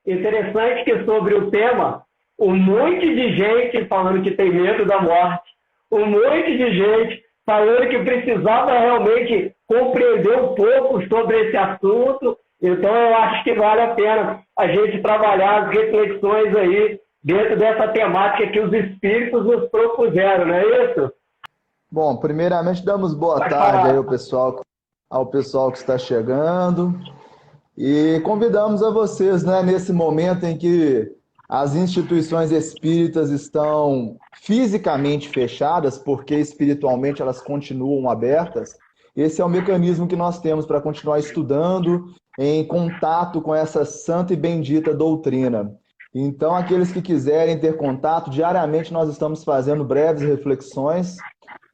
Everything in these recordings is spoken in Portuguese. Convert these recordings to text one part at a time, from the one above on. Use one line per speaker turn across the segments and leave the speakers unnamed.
Interessante que sobre o tema, um monte de gente falando que tem medo da morte, um monte de gente falando que precisava realmente compreender um pouco sobre esse assunto. Então, eu acho que vale a pena a gente trabalhar as reflexões aí dentro dessa temática que os espíritos nos propuseram, não é isso?
Bom, primeiramente damos boa
Pode
tarde aí
falar.
ao pessoal que está chegando e convidamos a vocês, né, nesse momento em que as instituições espíritas estão fisicamente fechadas, porque espiritualmente elas continuam abertas. Esse é o mecanismo que nós temos para continuar estudando em contato com essa santa e bendita doutrina. Então, aqueles que quiserem ter contato, diariamente nós estamos fazendo breves reflexões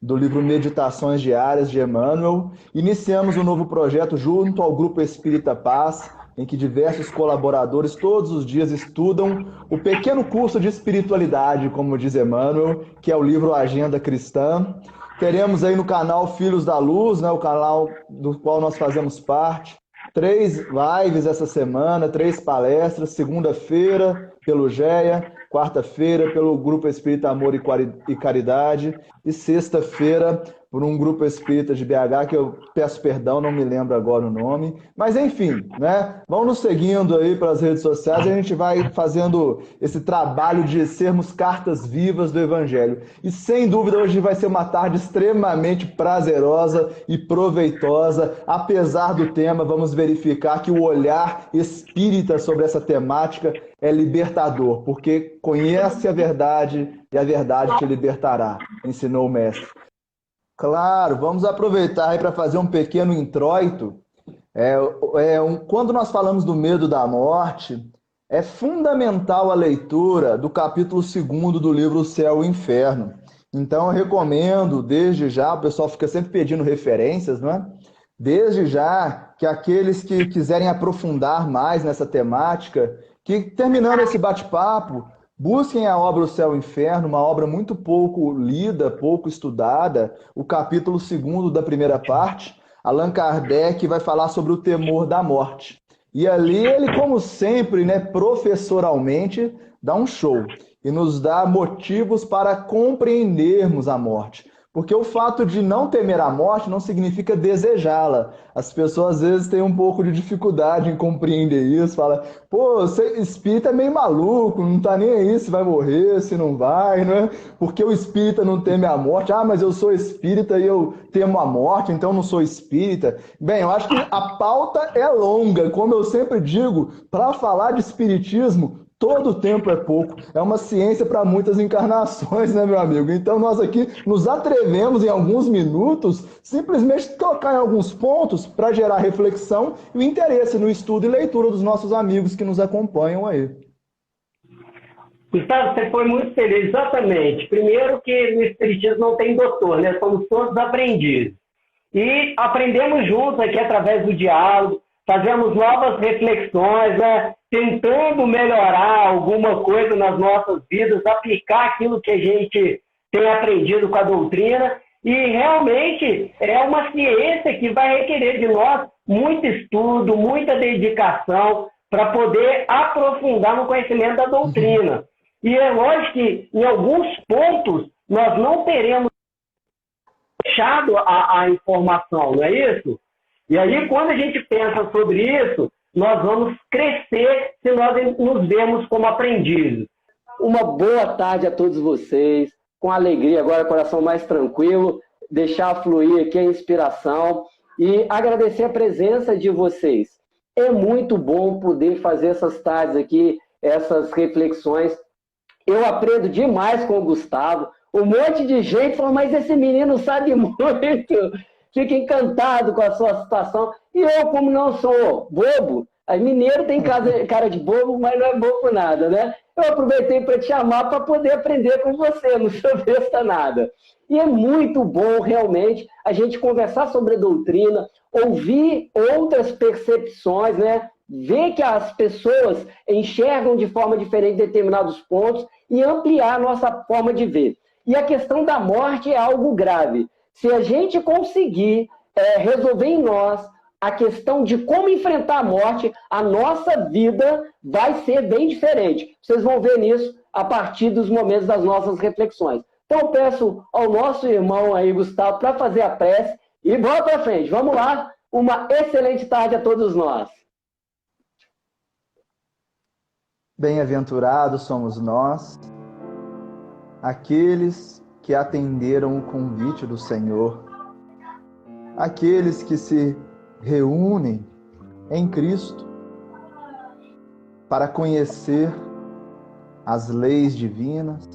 do livro Meditações Diárias de Emmanuel. Iniciamos um novo projeto junto ao Grupo Espírita Paz, em que diversos colaboradores todos os dias estudam o pequeno curso de espiritualidade, como diz Emmanuel, que é o livro Agenda Cristã. Teremos aí no canal Filhos da Luz, né, o canal do qual nós fazemos parte, 3 lives essa semana, 3 palestras, segunda-feira pelo GEA, quarta-feira pelo Grupo Espírita Amor e Caridade e sexta-feira por um grupo espírita de BH, que eu peço perdão, não me lembro agora o nome. Mas enfim, né? Vão nos seguindo aí pelas redes sociais e a gente vai fazendo esse trabalho de sermos cartas vivas do Evangelho. E sem dúvida hoje vai ser uma tarde extremamente prazerosa e proveitosa. Apesar do tema, vamos verificar que o olhar espírita sobre essa temática é libertador, porque conhece a verdade e a verdade te libertará, ensinou o mestre. Claro, vamos aproveitar aí para fazer um pequeno introito. Quando nós falamos do medo da morte, é fundamental a leitura do capítulo 2º do livro O Céu e o Inferno. Então eu recomendo, desde já, o pessoal fica sempre pedindo referências, não é? Desde já, que aqueles que quiserem aprofundar mais nessa temática, que terminando esse bate-papo, busquem a obra O Céu e o Inferno, uma obra muito pouco lida, pouco estudada, o capítulo 2º da primeira parte. Allan Kardec vai falar sobre o temor da morte. E ali ele, como sempre, né, professoralmente, dá um show e nos dá motivos para compreendermos a morte. Porque o fato de não temer a morte não significa desejá-la. As pessoas às vezes têm um pouco de dificuldade em compreender isso. Fala, pô, você espírita é meio maluco, não tá nem aí se vai morrer, se não vai, não é? Porque o espírita não teme a morte. Ah, mas eu sou espírita e eu temo a morte, então não sou espírita. Bem, eu acho que a pauta é longa. Como eu sempre digo, para falar de espiritismo, todo tempo é pouco. É uma ciência para muitas encarnações, né, meu amigo? Então nós aqui nos atrevemos em alguns minutos simplesmente tocar em alguns pontos para gerar reflexão e interesse no estudo e leitura dos nossos amigos que nos acompanham aí.
Gustavo, você foi muito feliz, exatamente. Primeiro que no Espiritismo não tem doutor, né? Somos todos aprendizes. E aprendemos juntos aqui através do diálogo, fazemos novas reflexões, né? Tentando melhorar alguma coisa nas nossas vidas, aplicar aquilo que a gente tem aprendido com a doutrina. E realmente é uma ciência que vai requerer de nós muito estudo, muita dedicação para poder aprofundar no conhecimento da doutrina. E é lógico que em alguns pontos nós não teremos fechado a informação, não é isso? E aí, quando a gente pensa sobre isso, nós vamos crescer se nós nos vemos como aprendizes.
Uma boa tarde a todos vocês, com alegria agora, coração mais tranquilo, deixar fluir aqui a inspiração e agradecer a presença de vocês. É muito bom poder fazer essas tardes aqui, essas reflexões. Eu aprendo demais com o Gustavo. Um monte de gente falou, mas esse menino sabe muito. Fica encantado com a sua situação. E eu, como não sou bobo, mineiro tem cara de bobo, mas não é bobo nada, né? Eu aproveitei para te chamar para poder aprender com você, não sou besta nada. E é muito bom, realmente, a gente conversar sobre a doutrina, ouvir outras percepções, né? Ver que as pessoas enxergam de forma diferente determinados pontos e ampliar a nossa forma de ver. E a questão da morte é algo grave. Se a gente conseguir resolver em nós a questão de como enfrentar a morte, a nossa vida vai ser bem diferente. Vocês vão ver nisso a partir dos momentos das nossas reflexões. Então, eu peço ao nosso irmão aí, Gustavo, para fazer a prece e bora para frente. Vamos lá. Uma excelente tarde a todos nós.
Bem-aventurados somos nós, aqueles que atenderam o convite do Senhor, aqueles que se reúnem em Cristo para conhecer as leis divinas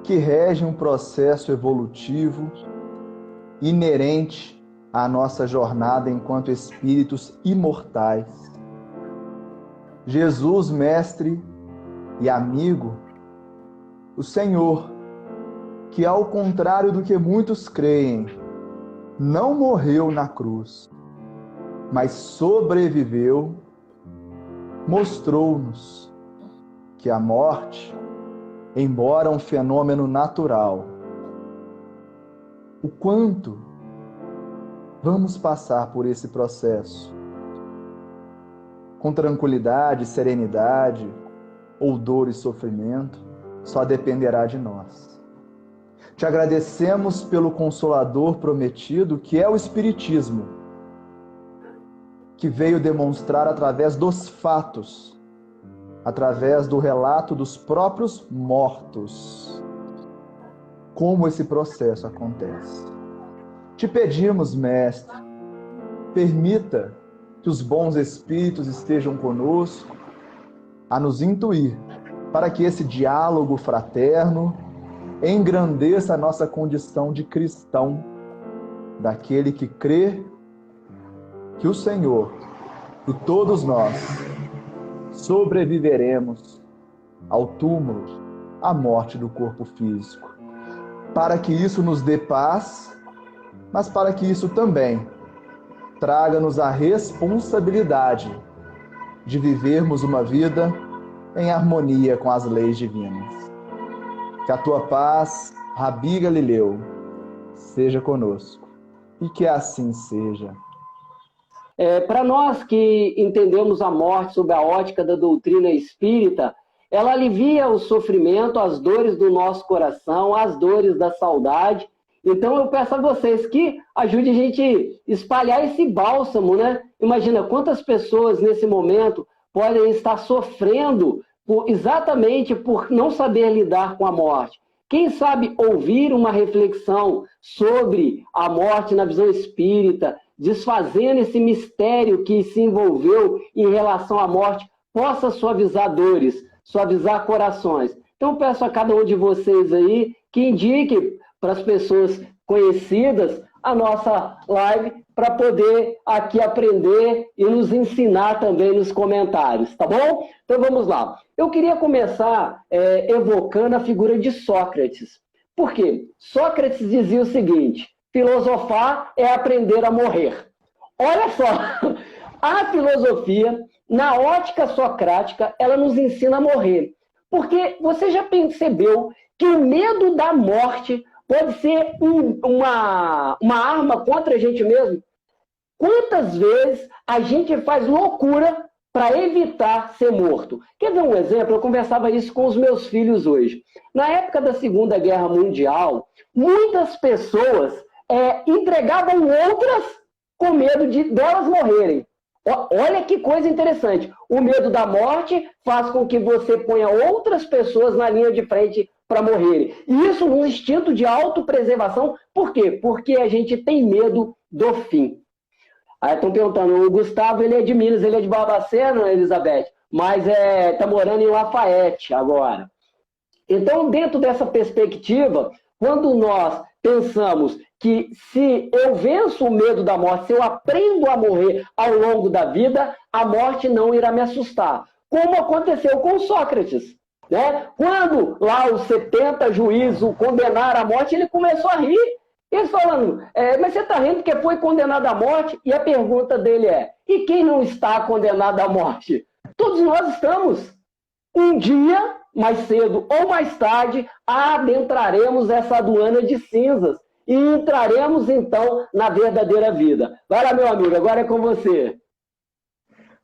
que regem um processo evolutivo inerente à nossa jornada enquanto espíritos imortais. Jesus, mestre e amigo, o Senhor, que ao contrário do que muitos creem, não morreu na cruz, mas sobreviveu, mostrou-nos que a morte, embora um fenômeno natural, o quanto vamos passar por esse processo com tranquilidade, serenidade, ou dor e sofrimento, só dependerá de nós. Te agradecemos pelo Consolador prometido, que é o Espiritismo, que veio demonstrar através dos fatos, através do relato dos próprios mortos, como esse processo acontece. Te pedimos, Mestre, permita que os bons espíritos estejam conosco a nos intuir para que esse diálogo fraterno engrandeça a nossa condição de cristão, daquele que crê que o Senhor e todos nós sobreviveremos ao túmulo, à morte do corpo físico, para que isso nos dê paz, mas para que isso também traga-nos a responsabilidade de vivermos uma vida em harmonia com as leis divinas. Que a tua paz, Rabi Galileu, seja conosco e que assim seja.
Para nós que entendemos a morte sob a ótica da doutrina espírita, ela alivia o sofrimento, as dores do nosso coração, as dores da saudade. Então eu peço a vocês que ajudem a gente a espalhar esse bálsamo, né? Imagina quantas pessoas nesse momento podem estar sofrendo exatamente por não saber lidar com a morte. Quem sabe ouvir uma reflexão sobre a morte na visão espírita, desfazendo esse mistério que se envolveu em relação à morte, possa suavizar dores, suavizar corações. Então peço a cada um de vocês aí que indique para as pessoas conhecidas a nossa live para poder aqui aprender e nos ensinar também nos comentários, tá bom? Então vamos lá. Eu queria começar evocando a figura de Sócrates. Por quê? Sócrates dizia o seguinte: filosofar é aprender a morrer. Olha só, a filosofia, na ótica socrática, ela nos ensina a morrer. Porque você já percebeu que o medo da morte pode ser uma arma contra a gente mesmo? Quantas vezes a gente faz loucura para evitar ser morto? Quer ver um exemplo? Eu conversava isso com os meus filhos hoje. Na época da Segunda Guerra Mundial, muitas pessoas entregavam outras com medo delas morrerem. Olha que coisa interessante. O medo da morte faz com que você ponha outras pessoas na linha de frente para morrerem. E isso num instinto de autopreservação. Por quê? Porque a gente tem medo do fim. Aí estão perguntando, o Gustavo, ele é de Minas, ele é de Barbacena, Elizabeth, mas está morando em Lafayette agora. Então, dentro dessa perspectiva, quando nós pensamos que se eu venço o medo da morte, se eu aprendo a morrer ao longo da vida, a morte não irá me assustar. Como aconteceu com Sócrates, né? Quando lá os 70 juízes o condenaram à morte, ele começou a rir. Eles falando, mas você está rindo porque foi condenado à morte? E a pergunta dele é, e quem não está condenado à morte? Todos nós estamos. Um dia, mais cedo ou mais tarde, adentraremos essa aduana de cinzas. e entraremos então na verdadeira vida. Vai lá, meu amigo, agora é com você.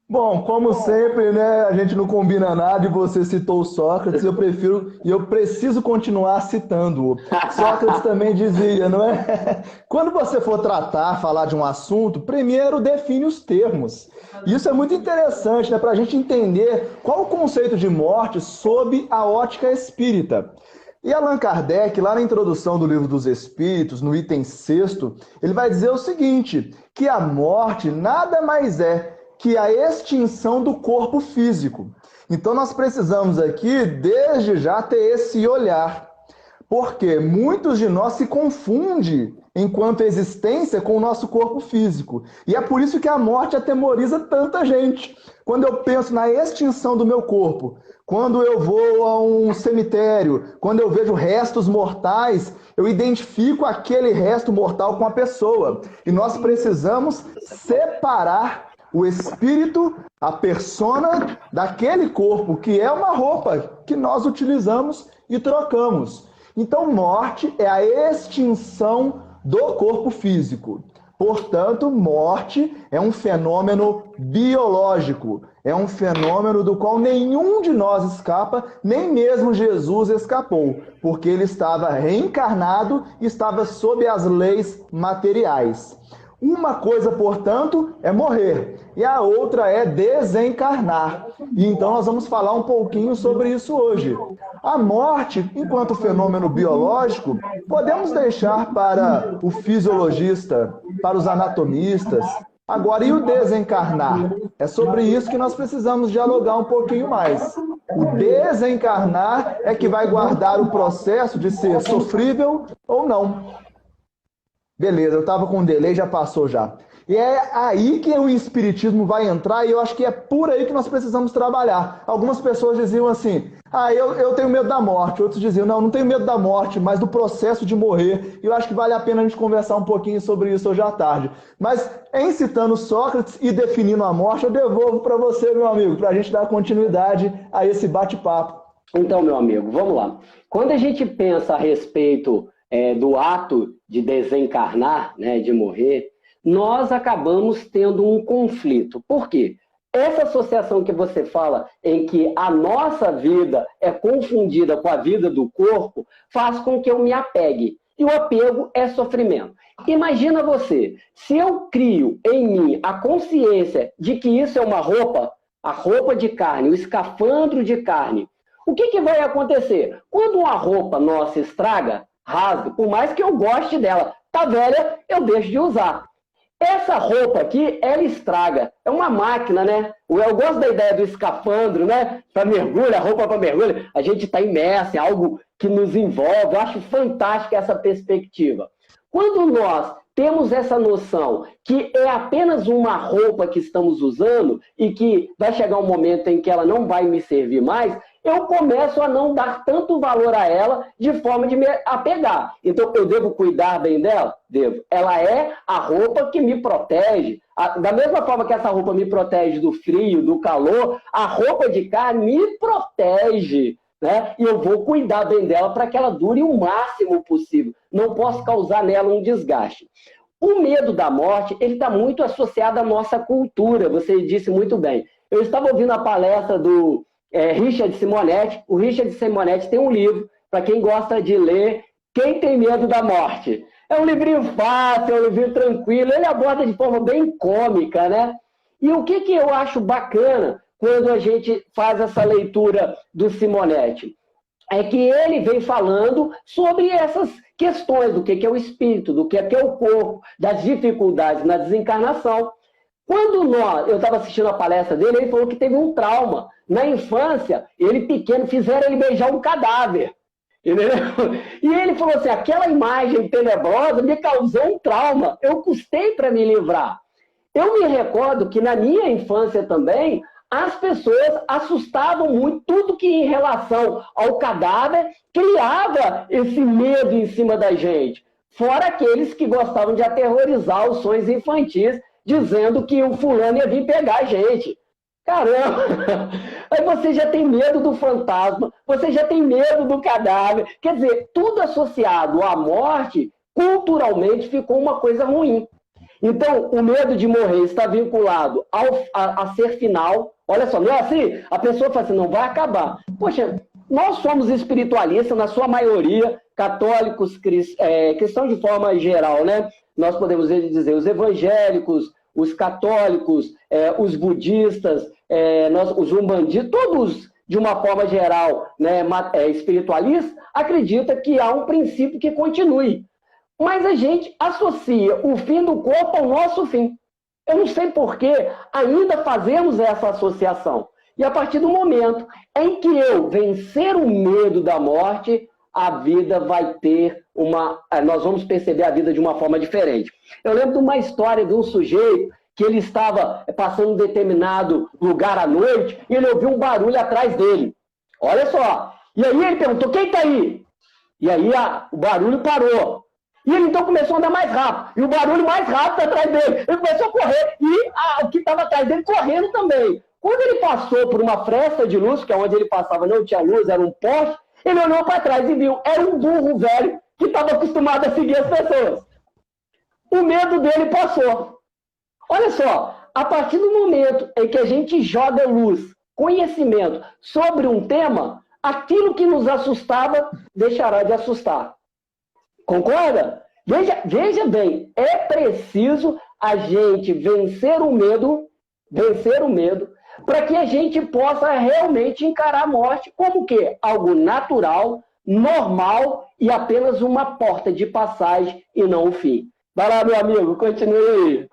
Bom, como sempre, né, a gente não combina nada e você citou Sócrates, eu preciso continuar citando-o. Sócrates também dizia, não é? Quando você for falar de um assunto, primeiro define os termos. Isso é muito interessante, né, para a gente entender qual o conceito de morte sob a ótica espírita. E Allan Kardec, lá na introdução do Livro dos Espíritos, no item 6º, ele vai dizer o seguinte, que a morte nada mais é que a extinção do corpo físico. Então nós precisamos aqui, desde já, ter esse olhar. Porque muitos de nós se confundem enquanto existência com o nosso corpo físico. E é por isso que a morte atemoriza tanta gente. Quando eu penso na extinção do meu corpo, quando eu vou a um cemitério, quando eu vejo restos mortais, eu identifico aquele resto mortal com a pessoa. E nós precisamos separar o espírito, a persona daquele corpo, que é uma roupa que nós utilizamos e trocamos. Então, morte é a extinção do corpo físico. Portanto, morte é um fenômeno biológico, é um fenômeno do qual nenhum de nós escapa, nem mesmo Jesus escapou, porque ele estava reencarnado e estava sob as leis materiais. Uma coisa, portanto, é morrer, e a outra é desencarnar. E então nós vamos falar um pouquinho sobre isso hoje. A morte, enquanto fenômeno biológico, podemos deixar para o fisiologista, para os anatomistas. Agora, e o desencarnar? É sobre isso que nós precisamos dialogar um pouquinho mais. O desencarnar é que vai guardar o processo de ser sofrível ou não. Beleza, eu estava com um delay, já passou já. E é aí que o espiritismo vai entrar e eu acho que é por aí que nós precisamos trabalhar. Algumas pessoas diziam assim, eu tenho medo da morte. Outros diziam, não tenho medo da morte, mas do processo de morrer. E eu acho que vale a pena a gente conversar um pouquinho sobre isso hoje à tarde. Mas em citando Sócrates e definindo a morte, eu devolvo para você, meu amigo, para a gente dar continuidade a esse bate-papo.
Então, meu amigo, vamos lá. Quando a gente pensa a respeito do ato de desencarnar, né, de morrer, nós acabamos tendo um conflito. Por quê? Essa associação que você fala, em que a nossa vida é confundida com a vida do corpo, faz com que eu me apegue. E o apego é sofrimento. Imagina você, se eu crio em mim a consciência de que isso é uma roupa, a roupa de carne, o escafandro de carne, o que vai acontecer? Quando uma roupa nossa estraga, rasga, por mais que eu goste dela, tá velha, eu deixo de usar. Essa roupa aqui, ela estraga. É uma máquina, né? Eu gosto da ideia do escafandro, né? Para mergulho, a roupa para mergulho. A gente está imerso em algo que nos envolve. Eu acho fantástica essa perspectiva. Quando nós temos essa noção que é apenas uma roupa que estamos usando e que vai chegar um momento em que ela não vai me servir mais, eu começo a não dar tanto valor a ela de forma de me apegar. Então, eu devo cuidar bem dela? Devo. Ela é a roupa que me protege. Da mesma forma que essa roupa me protege do frio, do calor, a roupa de carne me protege, né? E eu vou cuidar bem dela para que ela dure o máximo possível. Não posso causar nela um desgaste. O medo da morte, ele está muito associado à nossa cultura, você disse muito bem. Eu estava ouvindo a palestra do Richard Simonetti. O Richard Simonetti tem um livro, para quem gosta de ler, Quem Tem Medo da Morte. É um livrinho fácil, é um livrinho tranquilo, ele aborda de forma bem cômica, né? E o que eu acho bacana quando a gente faz essa leitura do Simonetti? É que ele vem falando sobre essas questões do que é o espírito, do que é o corpo, das dificuldades na desencarnação. Quando eu estava assistindo a palestra dele, ele falou que teve um trauma. Na infância, ele pequeno, fizeram ele beijar um cadáver. Entendeu? E ele falou assim, aquela imagem tenebrosa me causou um trauma. Eu custei para me livrar. Eu me recordo que na minha infância também, as pessoas assustavam muito tudo que em relação ao cadáver criava esse medo em cima da gente. Fora aqueles que gostavam de aterrorizar os sonhos infantis, dizendo que o fulano ia vir pegar a gente. Caramba! Aí você já tem medo do fantasma, você já tem medo do cadáver. Quer dizer, tudo associado à morte culturalmente ficou uma coisa ruim. Então, o medo de morrer está vinculado a ser final. Olha só, não é assim? A pessoa fala assim, não vai acabar. Poxa, nós somos espiritualistas, na sua maioria, católicos, cristãos de forma geral, né? Nós podemos dizer os evangélicos, os católicos, os budistas, os umbandistas, todos, de uma forma geral, né, espiritualistas, acreditam que há um princípio que continue. Mas a gente associa o fim do corpo ao nosso fim. Eu não sei por que ainda fazemos essa associação. E a partir do momento em que eu vencer o medo da morte, a vida vai ter nós vamos perceber a vida de uma forma diferente. Eu lembro de uma história de um sujeito que ele estava passando em determinado lugar à noite e ele ouviu um barulho atrás dele. Olha só. E aí ele perguntou, quem está aí? E aí o barulho parou. E ele então começou a andar mais rápido. E o barulho mais rápido atrás dele. Ele começou a correr. E o que estava atrás dele correndo também. Quando ele passou por uma fresta de luz, que é onde ele passava não tinha luz, era um poste, ele olhou para trás e viu. Era um burro velho que estava acostumado a seguir as pessoas. O medo dele passou. Olha só, a partir do momento em que a gente joga luz, conhecimento sobre um tema, aquilo que nos assustava deixará de assustar. Concorda? Veja bem, é preciso a gente vencer o medo, para que a gente possa realmente encarar a morte como o quê? Algo natural, normal e apenas uma porta de passagem e não o fim. Vai lá, meu amigo, continue aí.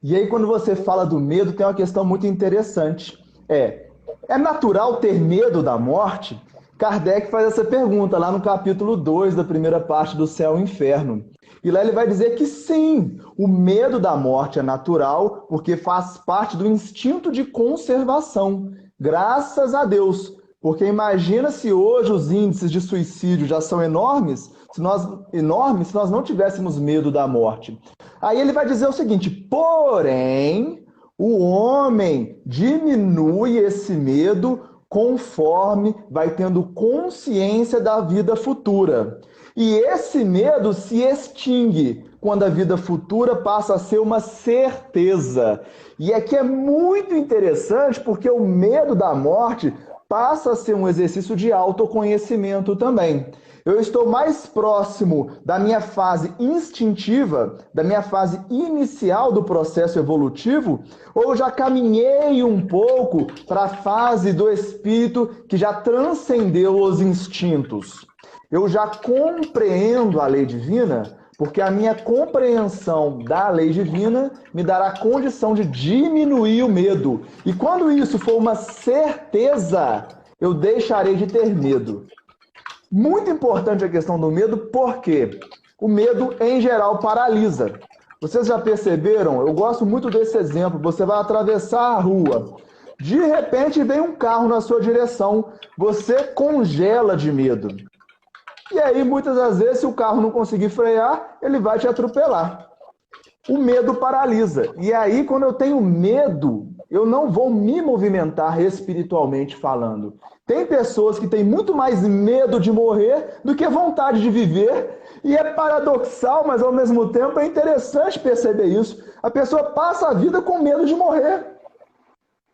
E aí, quando você fala do medo, tem uma questão muito interessante. É natural ter medo da morte? Kardec faz essa pergunta lá no capítulo 2 da primeira parte do Céu e Inferno. E lá ele vai dizer que sim, o medo da morte é natural, porque faz parte do instinto de conservação. Graças a Deus. Porque imagina se hoje os índices de suicídio já são enormes, se nós não tivéssemos medo da morte. Aí ele vai dizer o seguinte, porém, o homem diminui esse medo conforme vai tendo consciência da vida futura. E esse medo se extingue quando a vida futura passa a ser uma certeza. E aqui é muito interessante porque o medo da morte passa a ser um exercício de autoconhecimento também. Eu estou mais próximo da minha fase instintiva, da minha fase inicial do processo evolutivo, ou já caminhei um pouco para a fase do espírito que já transcendeu os instintos? Eu já compreendo a lei divina, porque a minha compreensão da lei divina me dará a condição de diminuir o medo. E quando isso for uma certeza, eu deixarei de ter medo. Muito importante a questão do medo, porque o medo, em geral, paralisa. Vocês já perceberam? Eu gosto muito desse exemplo. Você vai atravessar a rua. De repente, vem um carro na sua direção. Você congela de medo. E aí, muitas das vezes, se o carro não conseguir frear, ele vai te atropelar. O medo paralisa. E aí, quando eu tenho medo, eu não vou me movimentar espiritualmente falando. Tem pessoas que têm muito mais medo de morrer do que vontade de viver. E é paradoxal, mas ao mesmo tempo é interessante perceber isso. A pessoa passa a vida com medo de morrer.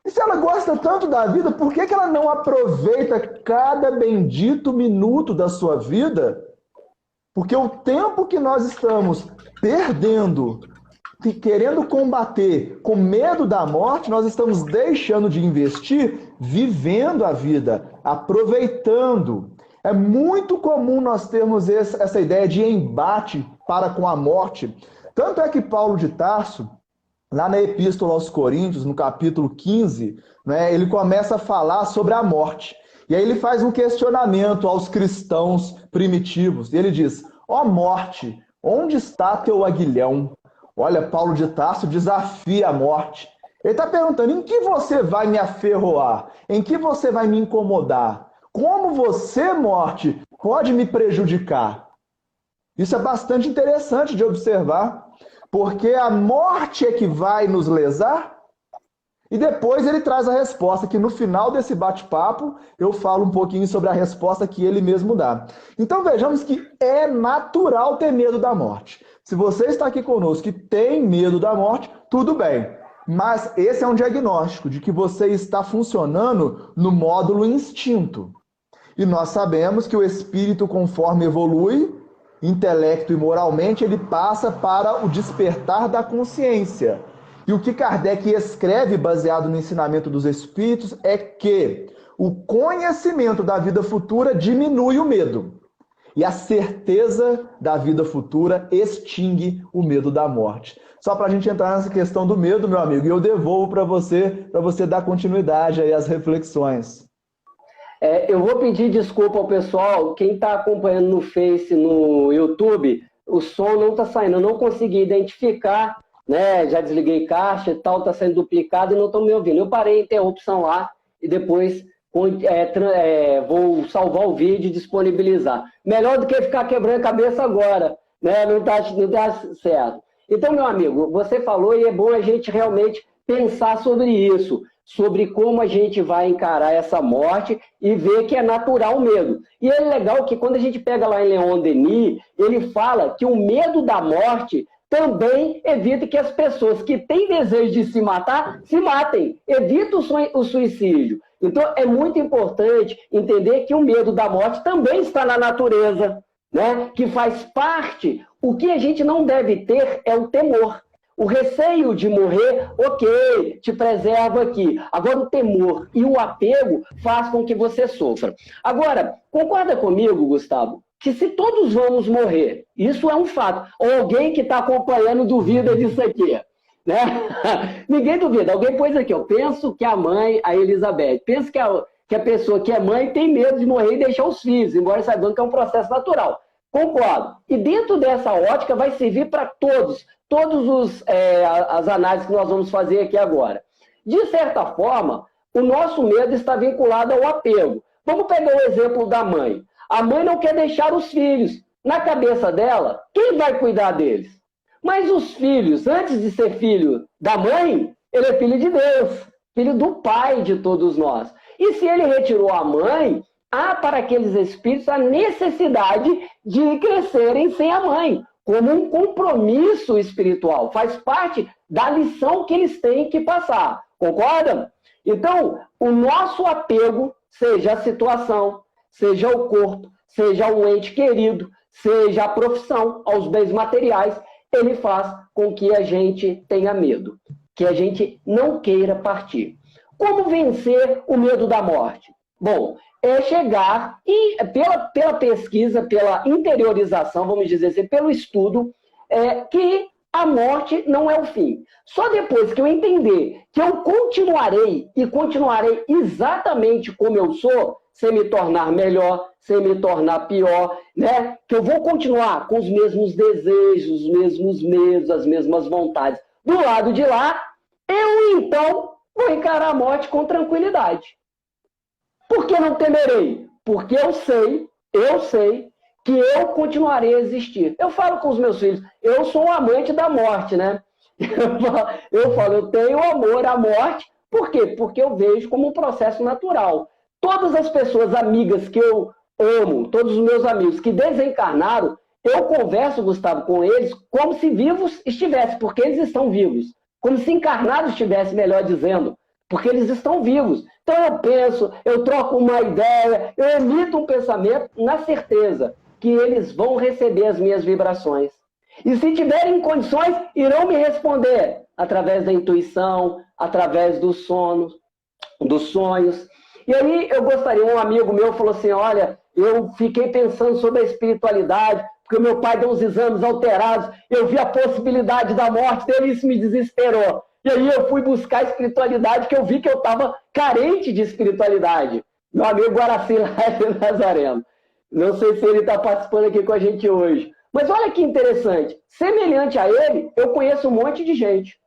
E se ela gosta tanto da vida, por que ela não aproveita cada bendito minuto da sua vida? Porque o tempo que nós estamos perdendo, querendo combater com medo da morte, nós estamos deixando de investir vivendo a vida, aproveitando. É muito comum nós termos essa ideia de embate para com a morte. Tanto é que Paulo de Tarso, lá na Epístola aos Coríntios, no capítulo 15, né, ele começa a falar sobre a morte. E aí ele faz um questionamento aos cristãos primitivos. E ele diz, ó morte, onde está teu aguilhão? Olha, Paulo de Tarso desafia a morte. Ele está perguntando, em que você vai me aferroar? Em que você vai me incomodar? Como você, morte, pode me prejudicar? Isso é bastante interessante de observar, porque a morte é que vai nos lesar? E depois ele traz a resposta, que no final desse bate-papo eu falo um pouquinho sobre a resposta que ele mesmo dá. Então vejamos que é natural ter medo da morte. Se você está aqui conosco e tem medo da morte, tudo bem. Mas esse é um diagnóstico de que você está funcionando no módulo instinto. E nós sabemos que o espírito, conforme evolui, intelecto e moralmente, ele passa para o despertar da consciência. E o que Kardec escreve, baseado no ensinamento dos espíritos, é que o conhecimento da vida futura diminui o medo. E a certeza da vida futura extingue o medo da morte. Só para a gente entrar nessa questão do medo, meu amigo, e eu devolvo para você dar continuidade aí às reflexões.
Eu vou pedir desculpa ao pessoal, quem está acompanhando no Face, no YouTube, o som não está saindo, eu não consegui identificar, né? Já desliguei caixa e tal, está saindo duplicado e não estão me ouvindo. Eu parei a interrupção lá e depois vou salvar o vídeo e disponibilizar. Melhor do que ficar quebrando a cabeça agora, né? Não dá certo. Então, meu amigo, você falou e é bom a gente realmente pensar sobre isso, sobre como a gente vai encarar essa morte e ver que é natural o medo. E é legal que quando a gente pega lá em Leon Denis, ele fala que o medo da morte também evita que as pessoas que têm desejo de se matar, se matem. Evita o suicídio. Então, é muito importante entender que o medo da morte também está na natureza, né? Que faz parte. O que a gente não deve ter é o temor. O receio de morrer, ok, te preserva aqui. Agora, o temor e o apego faz com que você sofra. Agora, concorda comigo, Gustavo, que se todos vamos morrer, isso é um fato. Ou alguém que está acompanhando duvida disso aqui, né? Ninguém duvida. Alguém pôs aqui, eu penso que a mãe, a Elizabeth, penso que a pessoa que é mãe tem medo de morrer e deixar os filhos, embora saibam que é um processo natural. Concordo. E dentro dessa ótica vai servir para todas as análises que nós vamos fazer aqui agora. De certa forma, o nosso medo está vinculado ao apego. Vamos pegar o exemplo da mãe. A mãe não quer deixar os filhos. Na cabeça dela, quem vai cuidar deles? Mas os filhos, antes de ser filho da mãe, ele é filho de Deus, filho do Pai de todos nós. E se ele retirou a mãe, há para aqueles espíritos a necessidade de crescerem sem a mãe, como um compromisso espiritual. Faz parte da lição que eles têm que passar. Concordam? Então, o nosso apego, seja a situação, seja o corpo, seja um ente querido, seja a profissão, aos bens materiais, ele faz com que a gente tenha medo, que a gente não queira partir. Como vencer o medo da morte? Bom, é chegar e, pela pesquisa, pela interiorização, vamos dizer assim, pelo estudo, que a morte não é o fim. Só depois que eu entender que eu continuarei exatamente como eu sou, sem me tornar melhor, sem me tornar pior, né? Que eu vou continuar com os mesmos desejos, os mesmos medos, as mesmas vontades. Do lado de lá, eu então vou encarar a morte com tranquilidade. Por que não temerei? Porque eu sei que eu continuarei a existir. Eu falo com os meus filhos, eu sou um amante da morte, né? Eu tenho amor à morte. Por quê? Porque eu vejo como um processo natural. Todas as pessoas amigas que eu amo, todos os meus amigos que desencarnaram, eu converso, Gustavo, com eles como se vivos estivessem, porque eles estão vivos. Como se encarnados estivessem, melhor dizendo, porque eles estão vivos. Então eu penso, eu troco uma ideia, eu emito um pensamento na certeza que eles vão receber as minhas vibrações. E se tiverem condições, irão me responder através da intuição, através dos sonos, dos sonhos. E aí eu gostaria, um amigo meu falou assim, olha, eu fiquei pensando sobre a espiritualidade, porque meu pai deu uns exames alterados, eu vi a possibilidade da morte dele e isso me desesperou. E aí eu fui buscar a espiritualidade, que eu vi que eu estava carente de espiritualidade. Meu amigo Guaraci Nazareno. Não sei se ele está participando aqui com a gente hoje. Mas olha que interessante. Semelhante a ele, eu conheço um monte de gente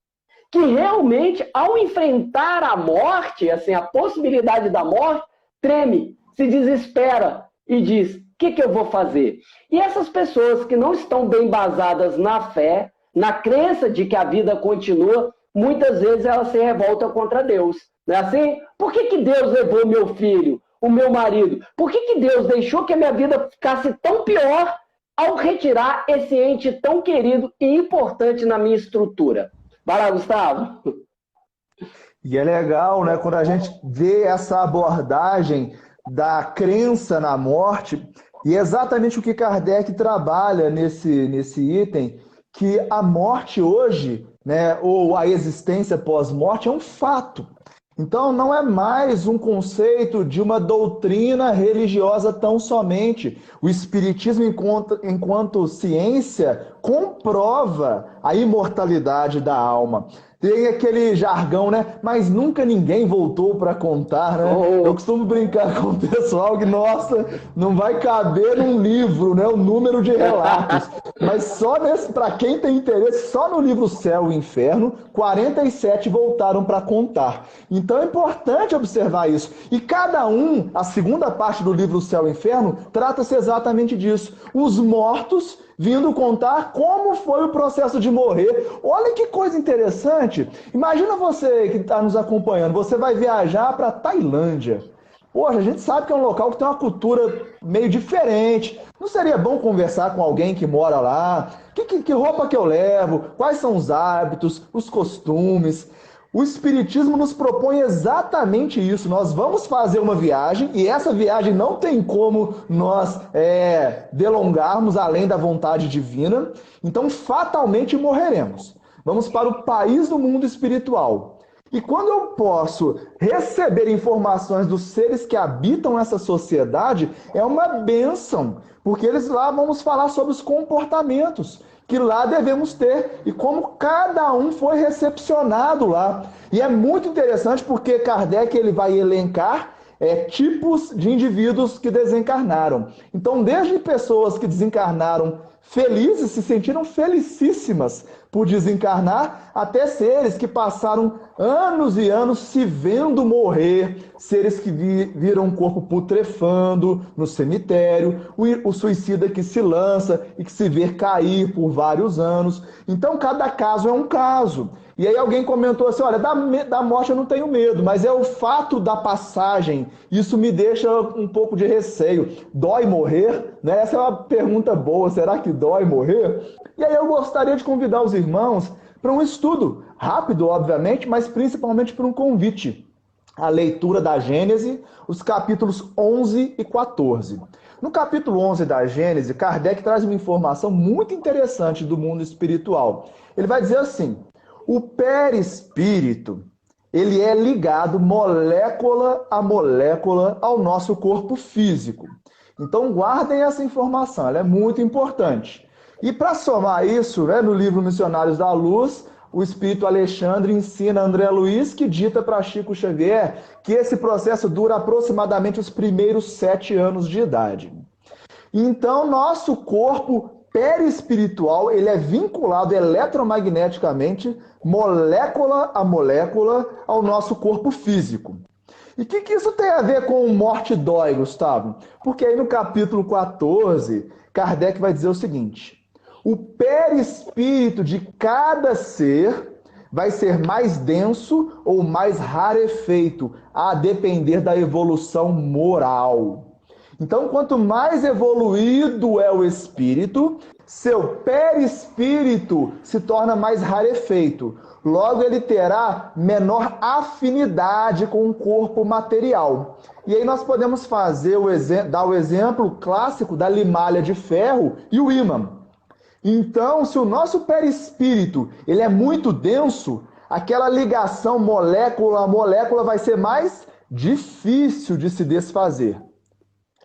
que realmente, ao enfrentar a morte, assim, a possibilidade da morte, treme, se desespera e diz, o que eu vou fazer? E essas pessoas que não estão bem basadas na fé, na crença de que a vida continua, muitas vezes ela se revolta contra Deus. Não é assim? Por que Deus levou meu filho, o meu marido? Por que Deus deixou que a minha vida ficasse tão pior ao retirar esse ente tão querido e importante na minha estrutura? Vai lá, Gustavo.
E é legal, né, quando a gente vê essa abordagem da crença na morte, e é exatamente o que Kardec trabalha nesse item, que a morte hoje, né, ou a existência pós-morte é um fato. Então não é mais um conceito de uma doutrina religiosa tão somente. O Espiritismo, enquanto ciência, comprova a imortalidade da alma. Tem aquele jargão, né? Mas nunca ninguém voltou para contar, né? Eu costumo brincar com o pessoal que, nossa, não vai caber num livro, né? O número de relatos. Mas só para quem tem interesse, só no livro Céu e Inferno, 47 voltaram para contar. Então é importante observar isso. E cada um, a segunda parte do livro Céu e Inferno, trata-se exatamente disso. Os mortos vindo contar como foi o processo de morrer. Olha que coisa interessante. Imagina você que está nos acompanhando, você vai viajar para a Tailândia. Poxa, a gente sabe que é um local que tem uma cultura meio diferente. Não seria bom conversar com alguém que mora lá? Que roupa que eu levo? Quais são os hábitos, os costumes? O Espiritismo nos propõe exatamente isso. Nós vamos fazer uma viagem e essa viagem não tem como nós delongarmos além da vontade divina. Então, fatalmente morreremos. Vamos para o país do mundo espiritual. E quando eu posso receber informações dos seres que habitam essa sociedade, é uma bênção, porque eles lá vamos falar sobre os comportamentos que lá devemos ter e como cada um foi recepcionado lá. E é muito interessante porque Kardec ele vai elencar tipos de indivíduos que desencarnaram. Então, desde pessoas que desencarnaram felizes, se sentiram felicíssimas por desencarnar, até seres que passaram anos e anos se vendo morrer, seres que viram o corpo putrefando no cemitério, o suicida que se lança e que se vê cair por vários anos. Então, cada caso é um caso. E aí alguém comentou assim, olha, da morte eu não tenho medo, mas é o fato da passagem, isso me deixa um pouco de receio. Dói morrer? Né? Essa é uma pergunta boa, será que dói morrer? E aí eu gostaria de convidar os irmãos para um estudo, rápido, obviamente, mas principalmente para um convite. A leitura da Gênese, os capítulos 11 e 14. No capítulo 11 da Gênese, Kardec traz uma informação muito interessante do mundo espiritual. Ele vai dizer assim, o perispírito, ele é ligado molécula a molécula ao nosso corpo físico. Então guardem essa informação, ela é muito importante. E para somar isso, né, no livro Missionários da Luz, o Espírito Alexandre ensina André Luiz, que dita para Chico Xavier, que esse processo dura aproximadamente os primeiros 7 anos de idade. Então, nosso corpo perispiritual, ele é vinculado eletromagneticamente, molécula a molécula, ao nosso corpo físico. E o que isso tem a ver com morte dói, Gustavo? Porque aí no capítulo 14, Kardec vai dizer o seguinte, o perispírito de cada ser vai ser mais denso ou mais rarefeito, a depender da evolução moral. Então, quanto mais evoluído é o espírito, seu perispírito se torna mais rarefeito. Logo, ele terá menor afinidade com o corpo material. E aí nós podemos dar o exemplo clássico da limalha de ferro e o ímã. Então, se o nosso perispírito ele é muito denso, aquela ligação molécula a molécula vai ser mais difícil de se desfazer.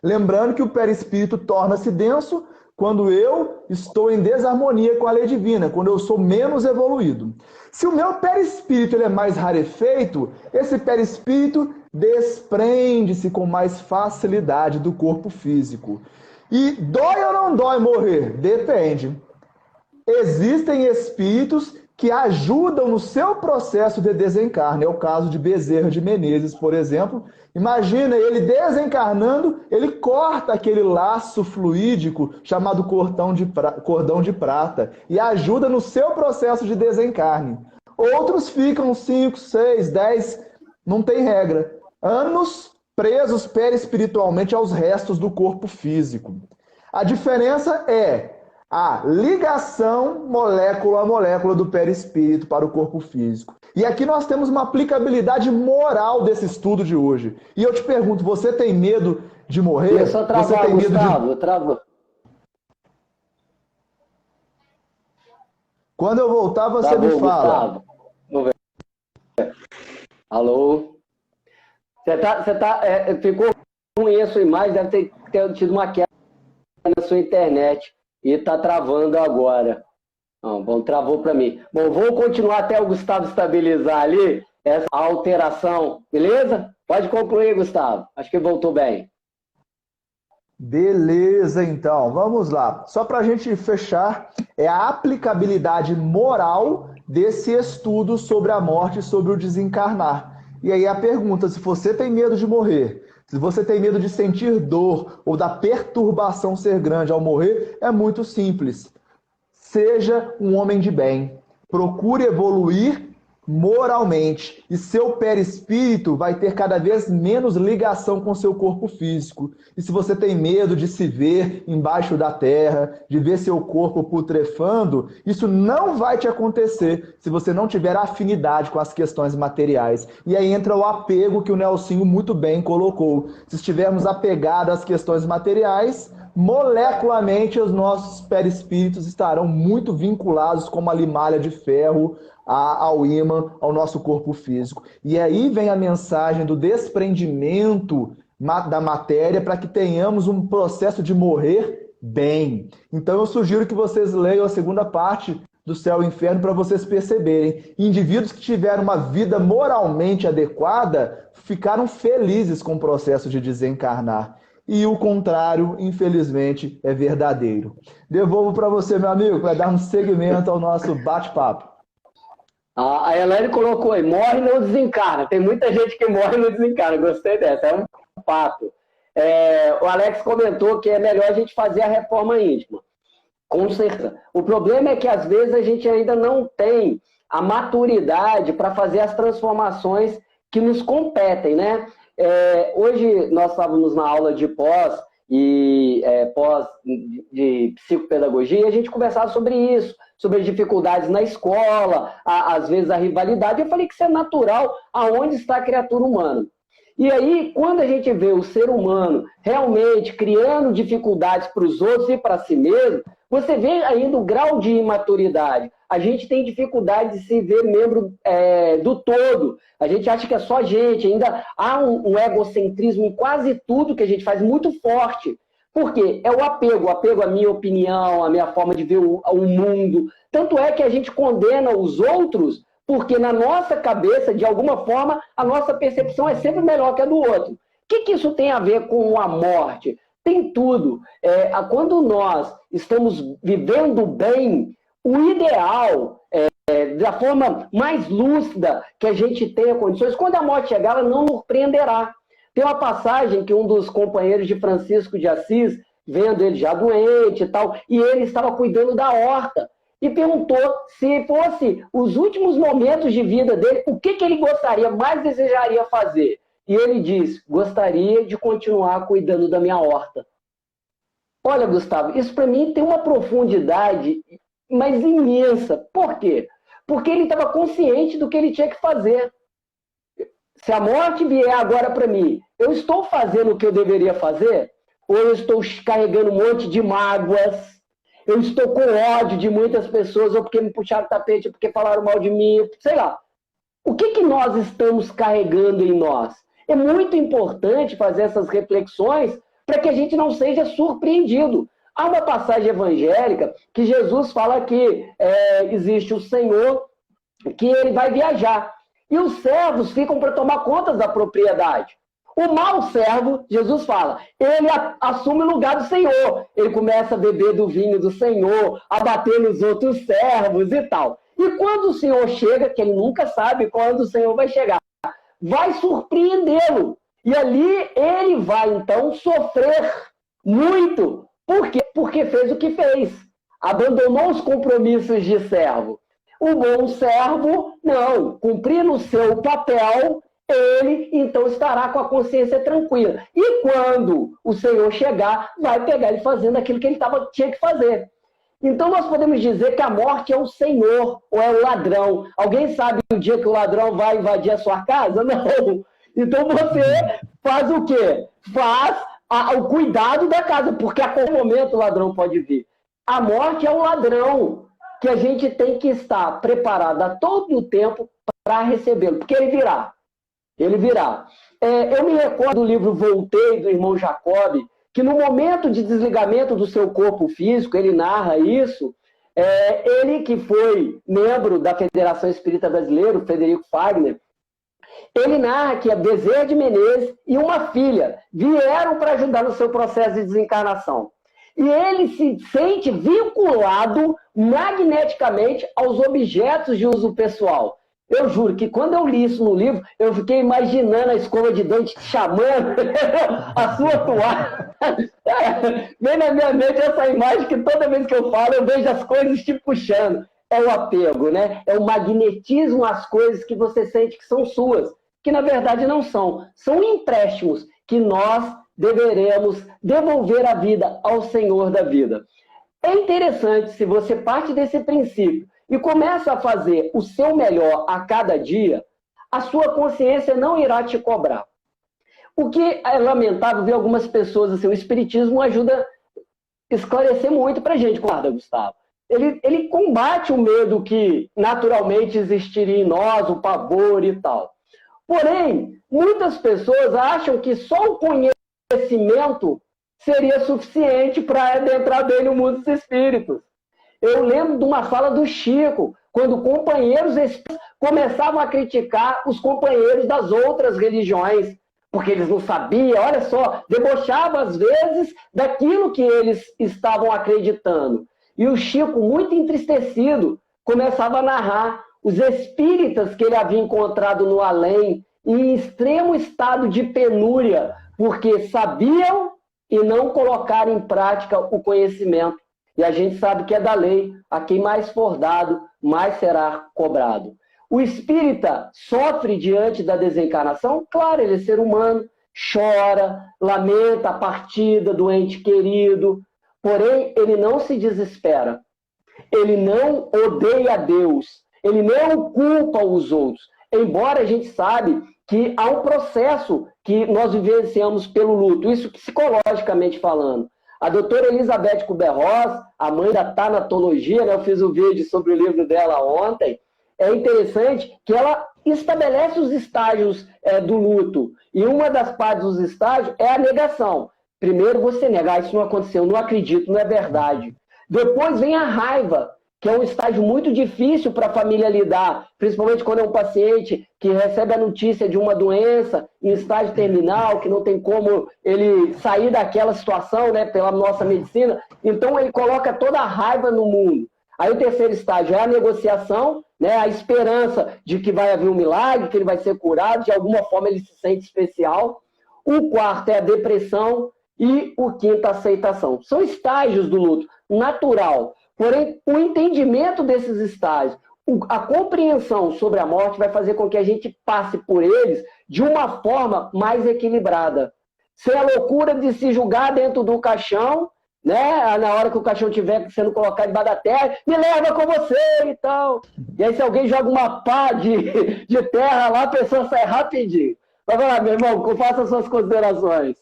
Lembrando que o perispírito torna-se denso quando eu estou em desarmonia com a lei divina, quando eu sou menos evoluído. Se o meu perispírito ele é mais rarefeito, esse perispírito desprende-se com mais facilidade do corpo físico. E dói ou não dói morrer? Depende. Existem espíritos que ajudam no seu processo de desencarne. É o caso de Bezerra de Menezes, por exemplo. Imagina ele desencarnando, ele corta aquele laço fluídico chamado cordão de prata e ajuda no seu processo de desencarne. Outros ficam 5, 6, 10, não tem regra, anos presos perispiritualmente aos restos do corpo físico. A diferença é a ligação molécula a molécula do perispírito para o corpo físico. E aqui nós temos uma aplicabilidade moral desse estudo de hoje. E eu te pergunto, você tem medo de morrer?
Eu só travar,
você tem
Gustavo,
medo de...
travou.
Quando eu voltar, você me fala.
Gustavo. Vamos ver. Alô? Você ficou com isso mais, deve ter tido uma queda na sua internet e está travando agora. Não, bom, travou para mim. Bom, vou continuar até o Gustavo estabilizar ali essa alteração, beleza? Pode concluir, Gustavo. Acho que voltou bem.
Beleza, então. Vamos lá. Só para a gente fechar, é a aplicabilidade moral desse estudo sobre a morte e sobre o desencarnar. E aí a pergunta, se você tem medo de morrer, se você tem medo de sentir dor ou da perturbação ser grande ao morrer, é muito simples. Seja um homem de bem. Procure evoluir moralmente. E seu perispírito vai ter cada vez menos ligação com seu corpo físico. E se você tem medo de se ver embaixo da terra, de ver seu corpo putrefando, isso não vai te acontecer se você não tiver afinidade com as questões materiais. E aí entra o apego que o Nelsinho muito bem colocou. Se estivermos apegados às questões materiais, molecularmente os nossos perispíritos estarão muito vinculados como a limalha de ferro ao ímã, ao nosso corpo físico. E aí vem a mensagem do desprendimento da matéria para que tenhamos um processo de morrer bem. Então eu sugiro que vocês leiam a segunda parte do Céu e Inferno para vocês perceberem. Indivíduos que tiveram uma vida moralmente adequada ficaram felizes com o processo de desencarnar. E o contrário, infelizmente, é verdadeiro. Devolvo para você, meu amigo, para dar um segmento ao nosso bate-papo.
A Elaine colocou aí, morre e não desencarna. Tem muita gente que morre e não desencarna. Gostei dessa, é um fato. O Alex comentou que é melhor a gente fazer a reforma íntima. Com certeza. O problema é que às vezes a gente ainda não tem a maturidade para fazer as transformações que nos competem, né? Hoje nós estávamos na aula de pós de psicopedagogia e a gente conversava sobre isso, sobre as dificuldades na escola, às vezes a rivalidade. Eu falei que isso é natural aonde está a criatura humana. E aí, quando a gente vê o ser humano realmente criando dificuldades para os outros e para si mesmo, você vê ainda o grau de imaturidade. A gente tem dificuldade de se ver membro do todo. A gente acha que é só a gente. Ainda há um egocentrismo em quase tudo que a gente faz muito forte. Por quê? É o apego à minha opinião, à minha forma de ver o mundo. Tanto é que a gente condena os outros porque na nossa cabeça, de alguma forma, a nossa percepção é sempre melhor que a do outro. O que isso tem a ver com a morte? Tem tudo. Quando nós estamos vivendo bem, o ideal, da forma mais lúcida que a gente tenha condições, quando a morte chegar, ela não nos surpreenderá. Tem uma passagem que um dos companheiros de Francisco de Assis, vendo ele já doente e tal, e ele estava cuidando da horta, e perguntou se fosse os últimos momentos de vida dele, o que ele gostaria, mais desejaria fazer. E ele diz, gostaria de continuar cuidando da minha horta. Olha, Gustavo, isso para mim tem uma profundidade, mas imensa. Por quê? Porque ele estava consciente do que ele tinha que fazer. Se a morte vier agora para mim, eu estou fazendo o que eu deveria fazer? Ou eu estou carregando um monte de mágoas? Eu estou com ódio de muitas pessoas, ou porque me puxaram o tapete, ou porque falaram mal de mim, sei lá. O que nós estamos carregando em nós? É muito importante fazer essas reflexões para que a gente não seja surpreendido. Há uma passagem evangélica que Jesus fala que existe o Senhor, que ele vai viajar. E os servos ficam para tomar conta da propriedade. O mau servo, Jesus fala, ele assume o lugar do Senhor. Ele começa a beber do vinho do Senhor, a bater nos outros servos e tal. E quando o Senhor chega, que ele nunca sabe quando o Senhor vai chegar, vai surpreendê-lo. E ali ele vai, então, sofrer muito. Por quê? Porque fez o que fez. Abandonou os compromissos de servo. O bom servo, não, cumprindo o seu papel, ele então estará com a consciência tranquila. E quando o Senhor chegar, vai pegar ele fazendo aquilo que ele tinha que fazer. Então nós podemos dizer que a morte é o Senhor ou é o ladrão. Alguém sabe o dia que o ladrão vai invadir a sua casa? Não. Então você faz o quê? Faz o cuidado da casa, porque a qualquer momento o ladrão pode vir. A morte é o ladrão que a gente tem que estar preparado a todo o tempo para recebê-lo, porque ele virá. Ele virá. Eu me recordo do livro Voltei, do irmão Jacob, que no momento de desligamento do seu corpo físico, ele narra isso, ele que foi membro da Federação Espírita Brasileira, o Frederico Fagner, ele narra que a Bezerra de Menezes e uma filha vieram para ajudar no seu processo de desencarnação. E ele se sente vinculado magneticamente aos objetos de uso pessoal. Eu juro que quando eu li isso no livro, eu fiquei imaginando a escova de dente chamando a sua toalha. Vem na minha mente essa imagem que toda vez que eu falo, eu vejo as coisas te puxando. É o apego, né? É o magnetismo às coisas que você sente que são suas, que na verdade não são. São empréstimos que nós deveremos devolver a vida ao Senhor da vida. É interessante, se você parte desse princípio e começa a fazer o seu melhor a cada dia, a sua consciência não irá te cobrar. O que é lamentável ver algumas pessoas assim, o Espiritismo ajuda a esclarecer muito para a gente, concorda, Gustavo? Ele combate o medo que naturalmente existiria em nós, o pavor e tal. Porém, muitas pessoas acham que só o conhecimento seria suficiente para adentrar bem no mundo dos espíritos. Eu lembro de uma fala do Chico, quando companheiros espíritas começavam a criticar os companheiros das outras religiões, porque eles não sabiam, olha só, debochavam às vezes daquilo que eles estavam acreditando. E o Chico, muito entristecido, começava a narrar os espíritas que ele havia encontrado no além, em extremo estado de penúria, porque sabiam e não colocaram em prática o conhecimento. E a gente sabe que é da lei, a quem mais for dado, mais será cobrado. O espírita sofre diante da desencarnação? Claro, ele é ser humano, chora, lamenta a partida do ente querido, porém ele não se desespera, ele não odeia Deus, ele não culpa os outros, embora a gente sabe que há um processo que nós vivenciamos pelo luto, isso psicologicamente falando. A doutora Elizabeth Kubler-Ross, a mãe da tanatologia, né, eu fiz um vídeo sobre o livro dela ontem, é interessante que ela estabelece os estágios do luto, e uma das partes dos estágios é a negação. Primeiro você negar, isso não aconteceu, não acredito, não é verdade. Depois vem a raiva, que é um estágio muito difícil para a família lidar, principalmente quando é um paciente que recebe a notícia de uma doença em estágio terminal, que não tem como ele sair daquela situação, né, pela nossa medicina. Então ele coloca toda a raiva no mundo. Aí o terceiro estágio é a negociação, né, a esperança de que vai haver um milagre, que ele vai ser curado, de alguma forma ele se sente especial. O quarto é a depressão e o quinto a aceitação. São estágios do luto, natural. Porém, o entendimento desses estágios, a compreensão sobre a morte vai fazer com que a gente passe por eles de uma forma mais equilibrada. Sem a loucura de se julgar dentro do caixão, né? Na hora que o caixão estiver sendo colocado debaixo da terra, me leva com você e tal. E aí se alguém joga uma pá de terra lá, a pessoa sai rapidinho. Mas vai lá, meu irmão, faça as suas considerações.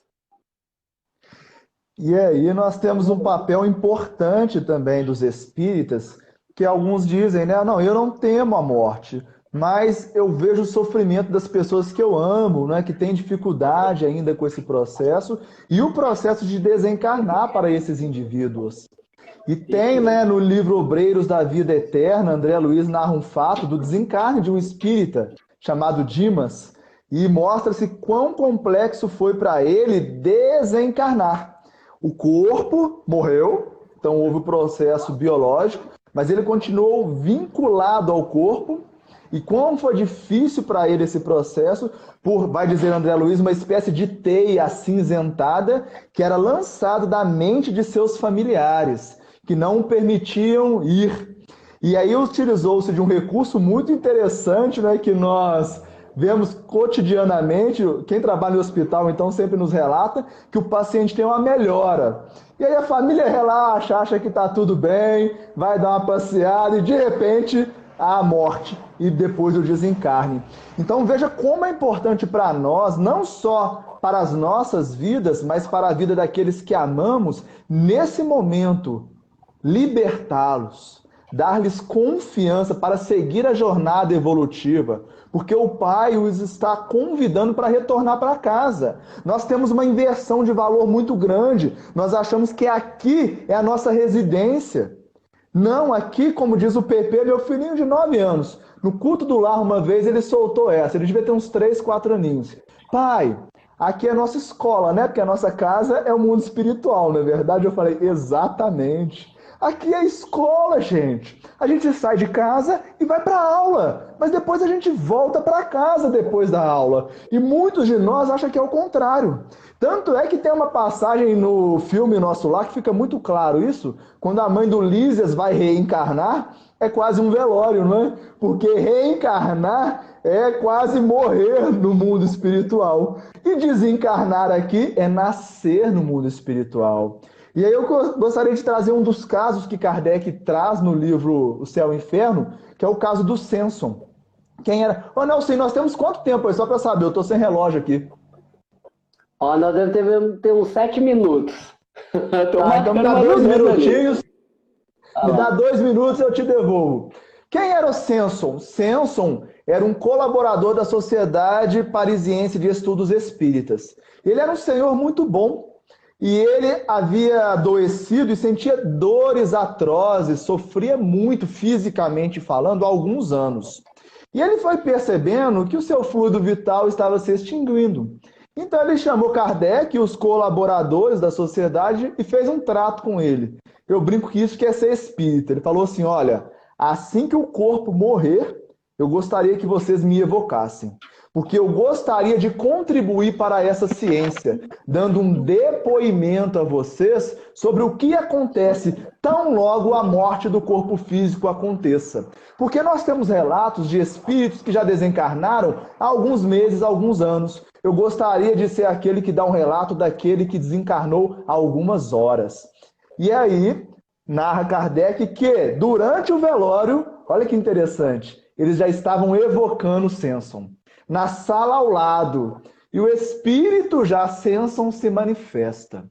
E aí nós temos um papel importante também dos espíritas, que alguns dizem, né? Não, eu não temo a morte, mas eu vejo o sofrimento das pessoas que eu amo, né? Que têm dificuldade ainda com esse processo, e o processo de desencarnar para esses indivíduos. E tem, né, no livro Obreiros da Vida Eterna, André Luiz narra um fato do desencarne de um espírita chamado Dimas, e mostra-se quão complexo foi para ele desencarnar. O corpo morreu, então houve o processo biológico, mas ele continuou vinculado ao corpo, e como foi difícil para ele esse processo, vai dizer André Luiz, uma espécie de teia acinzentada que era lançado da mente de seus familiares, que não o permitiam ir. E aí utilizou-se de um recurso muito interessante, né, que nós vemos cotidianamente. Quem trabalha no hospital, então, sempre nos relata que o paciente tem uma melhora. E aí a família relaxa, acha que está tudo bem, vai dar uma passeada e, de repente, há a morte e depois o desencarne. Então veja como é importante para nós, não só para as nossas vidas, mas para a vida daqueles que amamos, nesse momento, libertá-los, dar-lhes confiança para seguir a jornada evolutiva, porque o Pai os está convidando para retornar para casa. Nós temos uma inversão de valor muito grande, nós achamos que aqui é a nossa residência. Não, aqui, como diz o PP, meu filhinho de 9 anos, no culto do lar uma vez ele soltou essa, ele devia ter uns 3, 4 aninhos. Pai, aqui é a nossa escola, né? Porque a nossa casa é o mundo espiritual, não é verdade? Eu falei, exatamente. Aqui é a escola, gente. A gente sai de casa e vai para a aula, mas depois a gente volta para casa depois da aula. E muitos de nós acham que é o contrário. Tanto é que tem uma passagem no filme Nosso Lar que fica muito claro isso, quando a mãe do Lísias vai reencarnar, é quase um velório, não é? Porque reencarnar é quase morrer no mundo espiritual. E desencarnar aqui é nascer no mundo espiritual. E aí eu gostaria de trazer um dos casos que Kardec traz no livro O Céu e o Inferno, que é o caso do Samson. Quem era? Ô, Nelson, nós temos quanto tempo aí? Só para saber, eu estou sem relógio aqui.
Ó, nós devemos ter uns 7 minutos.
Então me dá 2 minutinhos. Me dá 2 minutos e eu te devolvo. Quem era o Samson? Samson era um colaborador da Sociedade Parisiense de Estudos Espíritas. Ele era um senhor muito bom. E ele havia adoecido e sentia dores atrozes, sofria muito fisicamente falando há alguns anos. E ele foi percebendo que o seu fluido vital estava se extinguindo. Então ele chamou Kardec e os colaboradores da sociedade e fez um trato com ele. Eu brinco que isso quer ser espírita. Ele falou assim, olha, assim que o corpo morrer, eu gostaria que vocês me evocassem. Porque eu gostaria de contribuir para essa ciência, dando um depoimento a vocês sobre o que acontece tão logo a morte do corpo físico aconteça. Porque nós temos relatos de espíritos que já desencarnaram há alguns meses, há alguns anos. Eu gostaria de ser aquele que dá um relato daquele que desencarnou há algumas horas. E aí, narra Kardec que, durante o velório, olha que interessante, eles já estavam evocando Samson na sala ao lado, e o espírito já Samson se manifesta.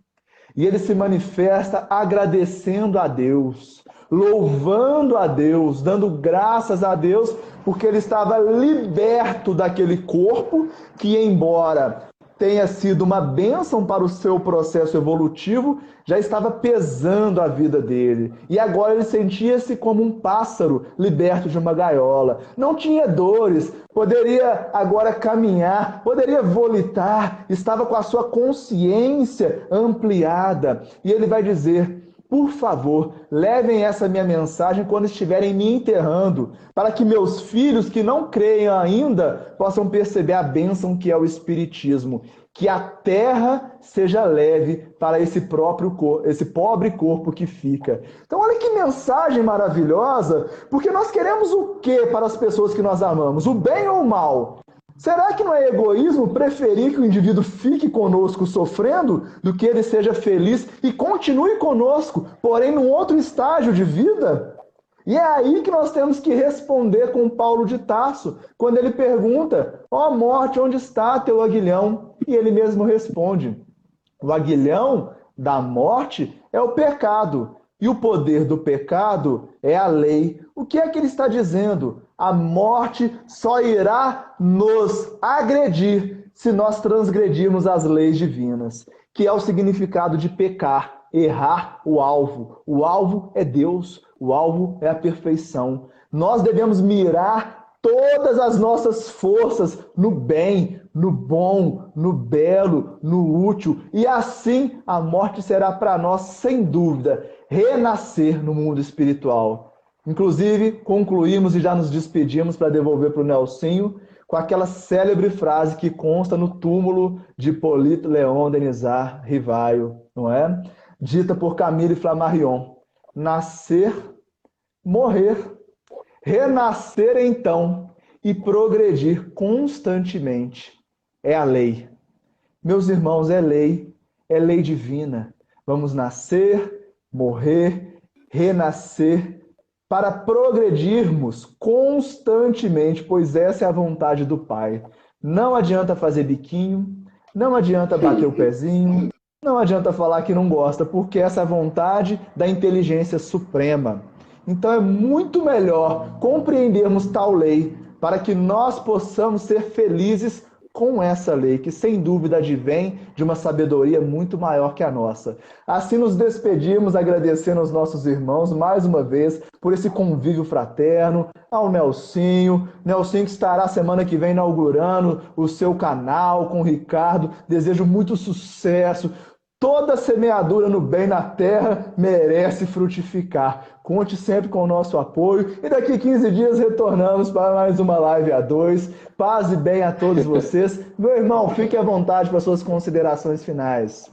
E ele se manifesta agradecendo a Deus, louvando a Deus, dando graças a Deus, porque ele estava liberto daquele corpo que, embora tenha sido uma bênção para o seu processo evolutivo, já estava pesando a vida dele. E agora ele sentia-se como um pássaro liberto de uma gaiola. Não tinha dores, poderia agora caminhar, poderia volitar, estava com a sua consciência ampliada. E ele vai dizer, por favor, levem essa minha mensagem quando estiverem me enterrando, para que meus filhos que não creiam ainda possam perceber a bênção que é o Espiritismo. Que a terra seja leve para esse pobre corpo que fica. Então olha que mensagem maravilhosa, porque nós queremos o quê para as pessoas que nós amamos? O bem ou o mal? Será que não é egoísmo preferir que o indivíduo fique conosco sofrendo do que ele seja feliz e continue conosco, porém num outro estágio de vida? E é aí que nós temos que responder com Paulo de Tarso, quando ele pergunta, ó morte, onde está teu aguilhão? E ele mesmo responde, o aguilhão da morte é o pecado, e o poder do pecado é a lei. O que é que ele está dizendo? A morte só irá nos agredir se nós transgredirmos as leis divinas, que é o significado de pecar, errar o alvo. O alvo é Deus, o alvo é a perfeição. Nós devemos mirar todas as nossas forças no bem, no bom, no belo, no útil. E assim a morte será para nós, sem dúvida, renascer no mundo espiritual. Inclusive, concluímos e já nos despedimos para devolver para o Nelsinho com aquela célebre frase que consta no túmulo de Hippolyte Léon Denisard Rivaio, não é? Dita por Camille Flammarion. Nascer, morrer, Renascer então e progredir constantemente é a lei. Meus irmãos, é lei divina. Vamos nascer, morrer, renascer para progredirmos constantemente, pois essa é a vontade do Pai. Não adianta fazer biquinho, não adianta bater o pezinho, não adianta falar que não gosta, porque essa é a vontade da inteligência suprema. Então é muito melhor compreendermos tal lei para que nós possamos ser felizes com essa lei, que sem dúvida advém de uma sabedoria muito maior que a nossa. Assim nos despedimos, agradecendo aos nossos irmãos mais uma vez por esse convívio fraterno, ao Nelsinho que estará semana que vem inaugurando o seu canal com o Ricardo. Desejo muito sucesso. Toda semeadura no bem na terra merece frutificar. Conte sempre com o nosso apoio. E daqui 15 dias retornamos para mais uma live a dois. Paz e bem a todos vocês. Meu irmão, fique à vontade para suas considerações finais.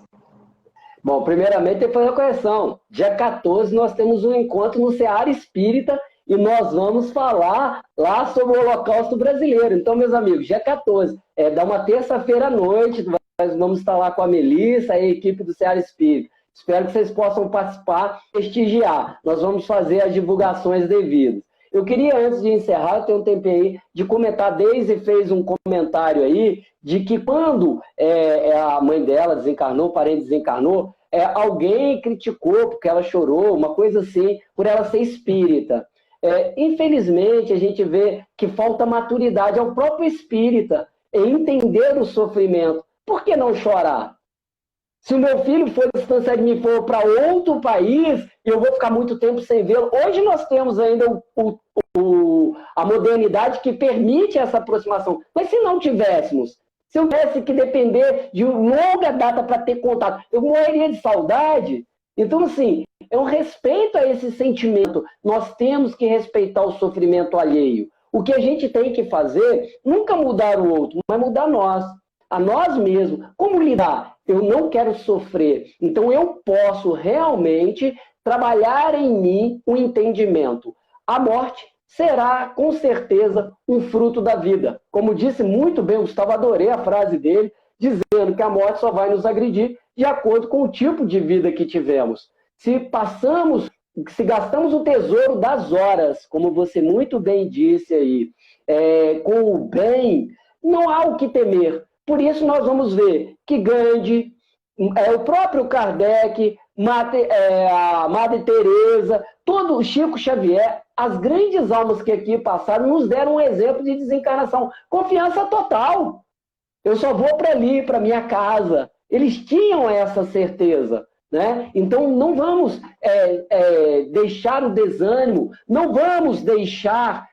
Bom, primeiramente tem que fazer a correção. Dia 14 nós temos um encontro no Seara Espírita e nós vamos falar lá sobre o Holocausto Brasileiro. Então, meus amigos, dia 14, dá uma terça-feira à noite, nós vamos estar lá com a Melissa e a equipe do Seara Espírita. Espero que vocês possam participar, prestigiar. Nós vamos fazer as divulgações devidas. Eu queria, antes de encerrar, eu tenho um tempinho aí, de comentar. A Deise fez um comentário aí de que quando a mãe dela desencarnou, o parente desencarnou, alguém criticou porque ela chorou, uma coisa assim, por ela ser espírita. Infelizmente, a gente vê que falta maturidade ao próprio espírita em entender o sofrimento. Por que não chorar? Se o meu filho for distanciar de mim, for para outro país, eu vou ficar muito tempo sem vê-lo. Hoje nós temos ainda a modernidade que permite essa aproximação. Mas se não tivéssemos, se eu tivesse que depender de longa data para ter contato, eu morreria de saudade. Então, assim, é um respeito a esse sentimento. Nós temos que respeitar o sofrimento alheio. O que a gente tem que fazer, nunca mudar o outro, mas mudar nós. A nós mesmos. Como lidar? Eu não quero sofrer. Então, eu posso realmente trabalhar em mim o entendimento. A morte será, com certeza, um fruto da vida. Como disse muito bem o Gustavo, adorei a frase dele, dizendo que a morte só vai nos agredir de acordo com o tipo de vida que tivemos. Se gastamos o tesouro das horas, como você muito bem disse aí, com o bem, não há o que temer. Por isso nós vamos ver que Gandhi, o próprio Kardec, a Madre Teresa, todo o Chico Xavier, as grandes almas que aqui passaram nos deram um exemplo de desencarnação. Confiança total. Eu só vou para ali, para minha casa. Eles tinham essa certeza. Né? Então não vamos deixar o desânimo, não vamos deixar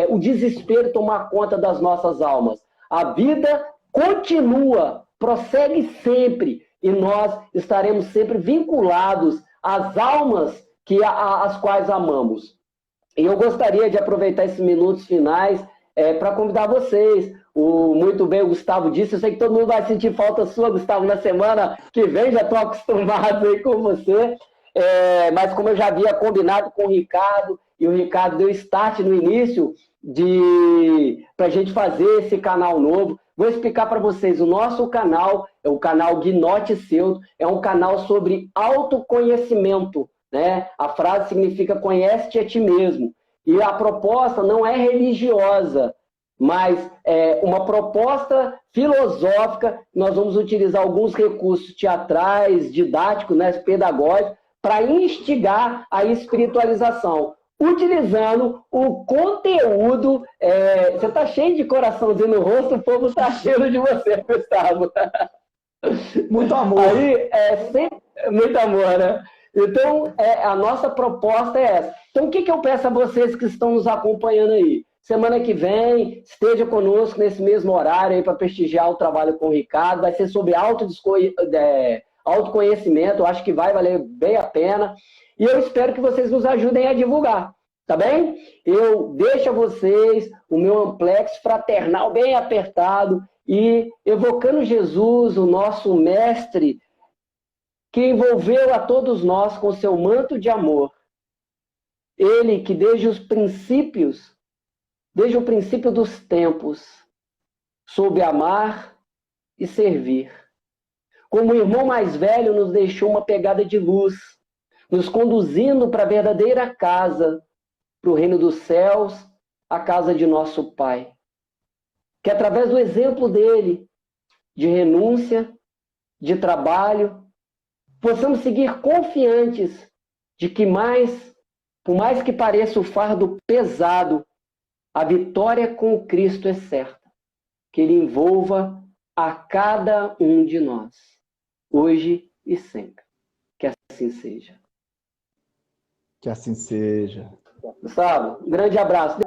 o desespero tomar conta das nossas almas. A vida continua, prossegue sempre, e nós estaremos sempre vinculados às almas as quais amamos. E eu gostaria de aproveitar esses minutos finais para convidar vocês. Muito bem, o Gustavo disse, eu sei que todo mundo vai sentir falta sua, Gustavo, na semana que vem, já estou acostumado aí com você, mas como eu já havia combinado com o Ricardo, e o Ricardo deu start no início para a gente fazer esse canal novo. Vou explicar para vocês, o nosso canal é o canal Gnote Seu, é um canal sobre autoconhecimento, né? A frase significa conhece-te a ti mesmo. E a proposta não é religiosa, mas é uma proposta filosófica. Nós vamos utilizar alguns recursos teatrais, didáticos, né, pedagógicos, para instigar a espiritualização, utilizando o conteúdo. Você está cheio de coraçãozinho no rosto, o povo está cheio de você, Gustavo.
Muito amor.
Aí, muito amor, né? Então, a nossa proposta é essa. Então, o que eu peço a vocês que estão nos acompanhando aí? Semana que vem, esteja conosco nesse mesmo horário aí para prestigiar o trabalho com o Ricardo. Vai ser sobre autoconhecimento. Eu acho que vai valer bem a pena. E eu espero que vocês nos ajudem a divulgar, tá bem? Eu deixo a vocês o meu amplex fraternal bem apertado e evocando Jesus, o nosso mestre, que envolveu a todos nós com seu manto de amor. Ele que desde o princípio dos tempos, soube amar e servir. Como o irmão mais velho nos deixou uma pegada de luz, nos conduzindo para a verdadeira casa, para o reino dos céus, a casa de nosso Pai. Que através do exemplo dele, de renúncia, de trabalho, possamos seguir confiantes de que por mais que pareça o fardo pesado, a vitória com Cristo é certa. Que Ele envolva a cada um de nós, hoje e sempre. Que assim seja.
Que assim seja.
Gustavo, um grande abraço.